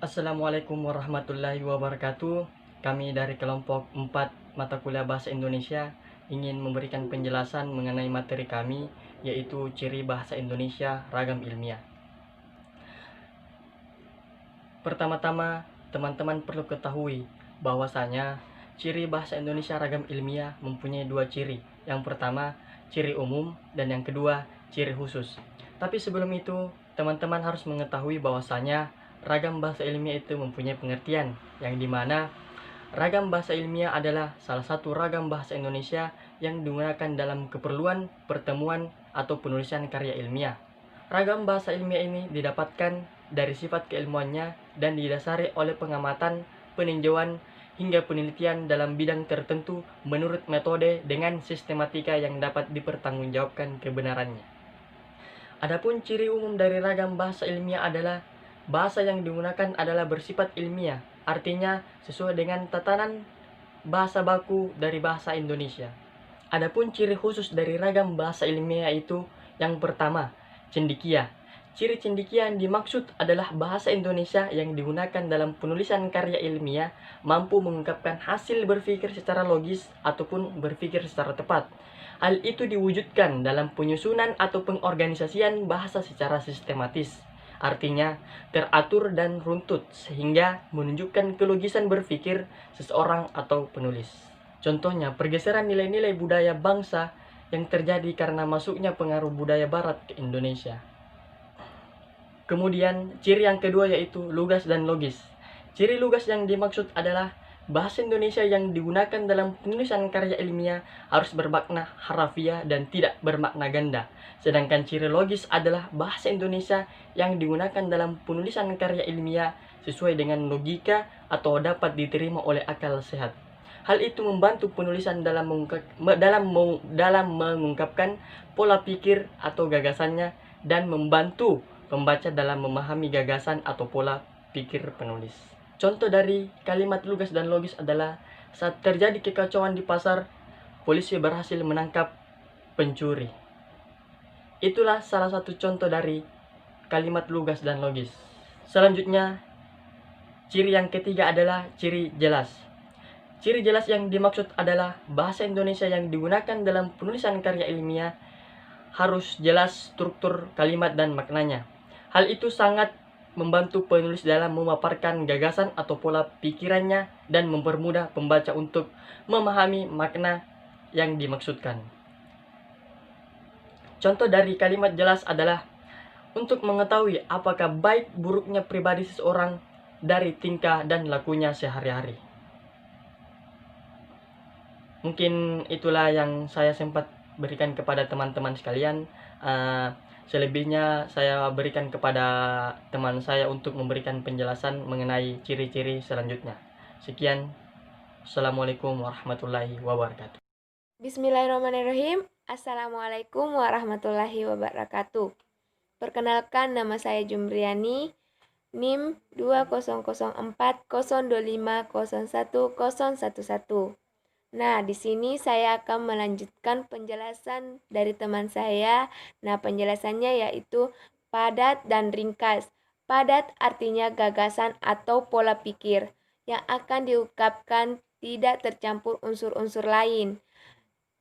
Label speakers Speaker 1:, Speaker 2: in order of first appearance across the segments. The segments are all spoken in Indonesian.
Speaker 1: Assalamualaikum warahmatullahi wabarakatuh. Kami dari kelompok 4 mata kuliah Bahasa Indonesia ingin memberikan penjelasan mengenai materi kami, yaitu ciri bahasa Indonesia ragam ilmiah. Pertama-tama, teman-teman perlu ketahui bahwasanya ciri bahasa Indonesia ragam ilmiah mempunyai dua ciri. Yang pertama, ciri umum, dan yang kedua, ciri khusus. Tapi sebelum itu, teman-teman harus mengetahui bahwasanya ragam bahasa ilmiah itu mempunyai pengertian, yang dimana ragam bahasa ilmiah adalah salah satu ragam bahasa Indonesia yang digunakan dalam keperluan pertemuan atau penulisan karya ilmiah. Ragam bahasa ilmiah ini didapatkan dari sifat keilmuannya dan didasari oleh pengamatan, peninjauan, hingga penelitian dalam bidang tertentu menurut metode dengan sistematika yang dapat dipertanggungjawabkan kebenarannya. Adapun ciri umum dari ragam bahasa ilmiah adalah bahasa yang digunakan adalah bersifat ilmiah, artinya sesuai dengan tatanan bahasa baku dari bahasa Indonesia. Adapun ciri khusus dari ragam bahasa ilmiah itu yang pertama, cendekia. Ciri cendekia yang dimaksud adalah bahasa Indonesia yang digunakan dalam penulisan karya ilmiah mampu mengungkapkan hasil berpikir secara logis ataupun berpikir secara tepat. Hal itu diwujudkan dalam penyusunan atau pengorganisasian bahasa secara sistematis. Artinya, teratur dan runtut sehingga menunjukkan kelogisan berpikir seseorang atau penulis. Contohnya, pergeseran nilai-nilai budaya bangsa yang terjadi karena masuknya pengaruh budaya barat ke Indonesia. Kemudian, ciri yang kedua yaitu lugas dan logis. Ciri lugas yang dimaksud adalah bahasa Indonesia yang digunakan dalam penulisan karya ilmiah harus bermakna harafiah dan tidak bermakna ganda. Sedangkan ciri logis adalah bahasa Indonesia yang digunakan dalam penulisan karya ilmiah sesuai dengan logika atau dapat diterima oleh akal sehat. Hal itu membantu penulisan dalam mengungkapkan pola pikir atau gagasannya dan membantu pembaca dalam memahami gagasan atau pola pikir penulis. Contoh dari kalimat lugas dan logis adalah saat terjadi kekacauan di pasar, polisi berhasil menangkap pencuri. Itulah salah satu contoh dari kalimat lugas dan logis. Selanjutnya, ciri yang ketiga adalah ciri jelas. Ciri jelas yang dimaksud adalah bahasa Indonesia yang digunakan dalam penulisan karya ilmiah harus jelas struktur kalimat dan maknanya. Hal itu sangat membantu penulis dalam memaparkan gagasan atau pola pikirannya dan mempermudah pembaca untuk memahami makna yang dimaksudkan. Contoh dari kalimat jelas adalah untuk mengetahui apakah baik buruknya pribadi seseorang dari tingkah dan lakunya sehari-hari. Mungkin itulah yang saya sempat berikan kepada teman-teman sekalian. Selebihnya saya berikan kepada teman saya untuk memberikan penjelasan mengenai ciri-ciri selanjutnya. Sekian. Assalamualaikum warahmatullahi wabarakatuh.
Speaker 2: Bismillahirrahmanirrahim. Assalamualaikum warahmatullahi wabarakatuh. Perkenalkan, nama saya Jumriani, NIM 200402501011. Nah, di sini saya akan melanjutkan penjelasan dari teman saya. Nah, penjelasannya yaitu padat dan ringkas. Padat artinya gagasan atau pola pikir yang akan diungkapkan tidak tercampur unsur-unsur lain,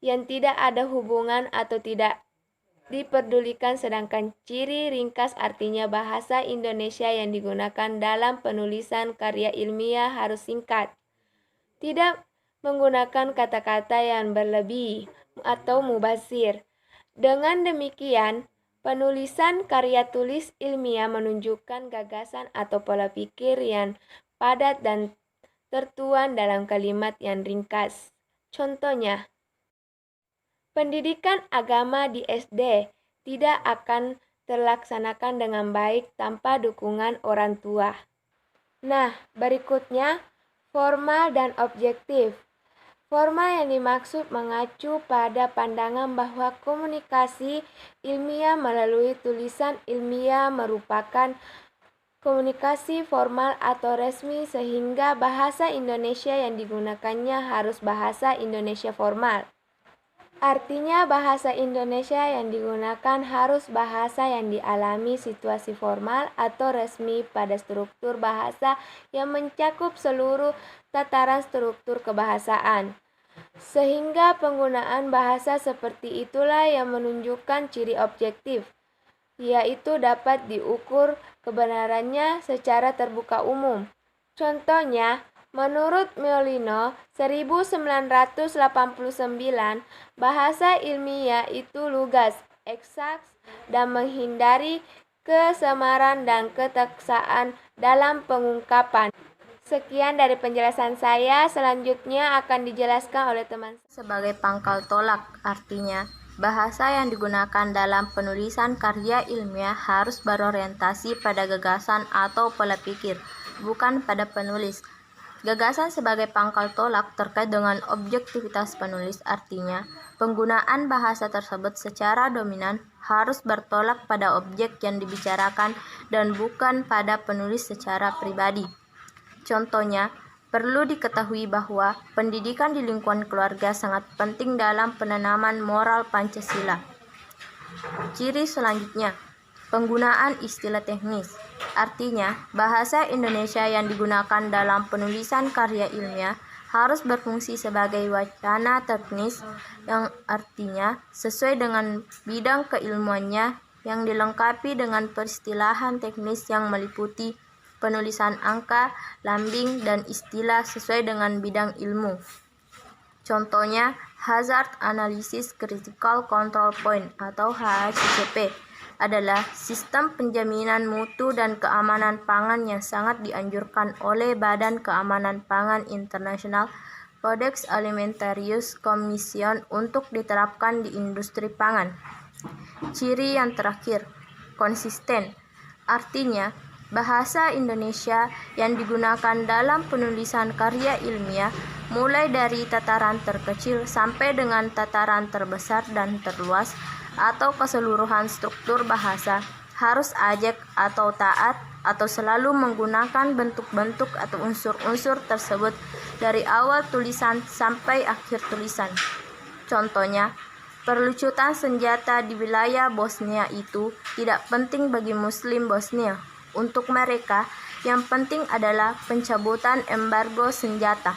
Speaker 2: yang tidak ada hubungan atau tidak diperdulikan, sedangkan ciri ringkas artinya bahasa Indonesia yang digunakan dalam penulisan karya ilmiah harus singkat, tidak menggunakan kata-kata yang berlebih atau mubazir. Dengan demikian, penulisan karya tulis ilmiah menunjukkan gagasan atau pola pikir yang padat dan tertuang dalam kalimat yang ringkas. Contohnya, pendidikan agama di SD tidak akan terlaksanakan dengan baik tanpa dukungan orang tua. Nah, berikutnya formal dan objektif. Formal yang dimaksud mengacu pada pandangan bahwa komunikasi ilmiah melalui tulisan ilmiah merupakan komunikasi formal atau resmi, sehingga bahasa Indonesia yang digunakannya harus bahasa Indonesia formal. Artinya bahasa Indonesia yang digunakan harus bahasa yang dialami situasi formal atau resmi pada struktur bahasa yang mencakup seluruh tataran struktur kebahasaan. Sehingga penggunaan bahasa seperti itulah yang menunjukkan ciri objektif, yaitu dapat diukur kebenarannya secara terbuka umum. Contohnya, menurut Meolino 1989, bahasa ilmiah itu lugas, eksaks, dan menghindari kesamaran dan ketaksaan dalam pengungkapan. Sekian dari penjelasan saya, selanjutnya akan dijelaskan oleh teman saya.
Speaker 3: Sebagai pangkal tolak, artinya bahasa yang digunakan dalam penulisan karya ilmiah harus berorientasi pada gagasan atau pola pikir, bukan pada penulis. Gagasan sebagai pangkal tolak terkait dengan objektivitas penulis, artinya penggunaan bahasa tersebut secara dominan harus bertolak pada objek yang dibicarakan dan bukan pada penulis secara pribadi. Contohnya, perlu diketahui bahwa pendidikan di lingkungan keluarga sangat penting dalam penanaman moral Pancasila. Ciri selanjutnya, penggunaan istilah teknis. Artinya, bahasa Indonesia yang digunakan dalam penulisan karya ilmiah harus berfungsi sebagai wacana teknis yang artinya sesuai dengan bidang keilmuannya yang dilengkapi dengan peristilahan teknis yang meliputi penulisan angka, lambing, dan istilah sesuai dengan bidang ilmu. Contohnya, Hazard Analysis Critical Control Point atau HACCP adalah sistem penjaminan mutu dan keamanan pangan yang sangat dianjurkan oleh Badan Keamanan Pangan Internasional Codex Alimentarius Commission untuk diterapkan di industri pangan. Ciri yang terakhir, konsisten. Artinya, bahasa Indonesia yang digunakan dalam penulisan karya ilmiah mulai dari tataran terkecil sampai dengan tataran terbesar dan terluas atau keseluruhan struktur bahasa harus ajak atau taat atau selalu menggunakan bentuk-bentuk atau unsur-unsur tersebut dari awal tulisan sampai akhir tulisan. Contohnya, perlucutan senjata di wilayah Bosnia itu tidak penting bagi Muslim Bosnia. Untuk mereka, yang penting adalah pencabutan embargo senjata.